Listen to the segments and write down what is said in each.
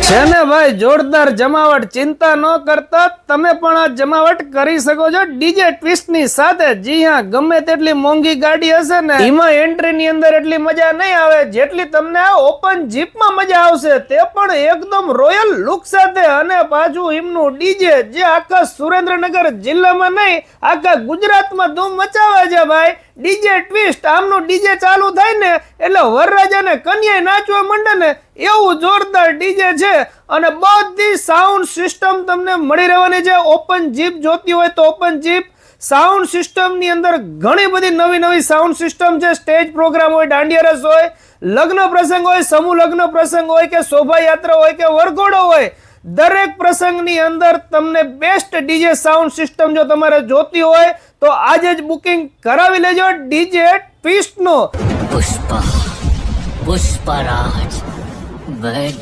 છે ને ભાઈ જોરદાર જમાવટ, ચિંતા ન કરતા તમે પણ આ જમાવટ કરી શકો છો ડીજે ટ્વિસ્ટ ની સાથે। જી હા, ગમે તેટલી મોંઘી ગાડી હશે ને એમાં એન્ટ્રી ની અંદર એટલી મજા નહીં આવે જેટલી તમને આ ઓપન જીપ માં મજા આવશે, તે પણ એકદમ રોયલ લુક સાથે। અને પાછું એમનું ડીજે જે આખા સુરેન્દ્રનગર જિલ્લામાં નહીં આખા ગુજરાતમાં ધૂમ મચાવે છે ભાઈ। ડીજે ટ્વિસ્ટ આમનું ડીજે ચાલુ થાય ને એટલે વરરાજા ને કન્યા નાચવા માંડે ને એવું જોરદાર ડીજે છે। અને બધી સાઉન્ડ સિસ્ટમ તમને મળી રહેવાની છે। ઓપન જીપ જોતી હોય તો ઓપન જીપ સાઉન્ડ સિસ્ટમ ની અંદર ઘણી બધી નવી નવી સાઉન્ડ સિસ્ટમ છે। સ્ટેજ પ્રોગ્રામ હોય, દાંડિયા રસ હોય, લગ્ન પ્રસંગ હોય, સમૂહ લગ્ન પ્રસંગ હોય કે શોભાયાત્રા હોય કે વરઘોડો હોય, દરેક પ્રસંગની અંદર તમને બેસ્ટ ડીજે સાઉન્ડ સિસ્ટમ જો તમારે જોતી હોય તો આજે જ બુકિંગ કરાવી લેજો ડીજે ટ્વિસ્ટ નો। પુષ્પા પુષ્પરાજ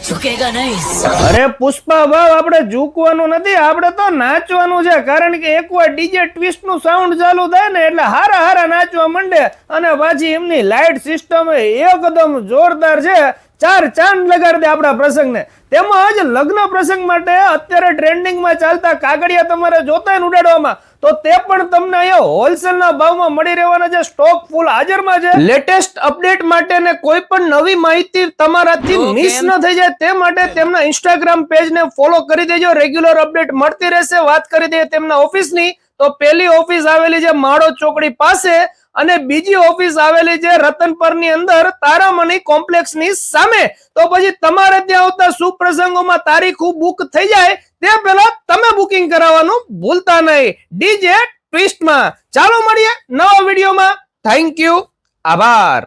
ઝુકેગા નહીં। અરે પુષ્પા ભાવ આપણે ઝૂકવાનું નથી, આપણે તો નાચવાનું છે। કારણ કે એકવાર ડીજે ટ્વિસ્ટ નું સાઉન્ડ ચાલુ થાય ને એટલે હારા હારા નાચવા માંડે। અને પાછી એમની લાઇટ સિસ્ટમ એકદમ જોરદાર છે, ચાર ચાંદ લગાડી દે આપણા પ્રસંગને। તેમજ લગ્ન પ્રસંગ માટે અત્યારે ટ્રેન્ડિંગમાં ચાલતા કાગળિયા તમારે જોતા ને ઉડાડવામાં તો તે પણ તમને અહીંયા હોલસેલના ભાવમાં મળી રહેવાના છે। સ્ટોક ફૂલ હાજરમાં છે। લેટેસ્ટ અપડેટ માટે ને કોઈ પણ નવી માહિતી તમારાથી મિસ ન થઈ જાય તે માટે તેમના ઇન્સ્ટાગ્રામ પેજને ફોલો કરી દેજો, રેગ્યુલર અપડેટ મળતી રહેશે। વાત કરી દઈએ તેમના ઓફિસની તો પહેલી ઓફિસ આવેલી છે માળો ચોકડી પાસે અને બીજી ઓફિસ આવેલી છે રતનપર ની અંદર તારામણી કોમ્પ્લેક્સ ની સામે। તો પછી તમારે ત્યાં આવતા શુભ પ્રસંગોમાં તારીખો બુક થઈ જાય તે પહેલા તમે બુકિંગ કરાવવાનું ભૂલતા નહીં ડીજે ટ્વિસ્ટ માં। ચાલો મળીએ નવા વિડીયોમાં। થેન્ક યુ, આભાર।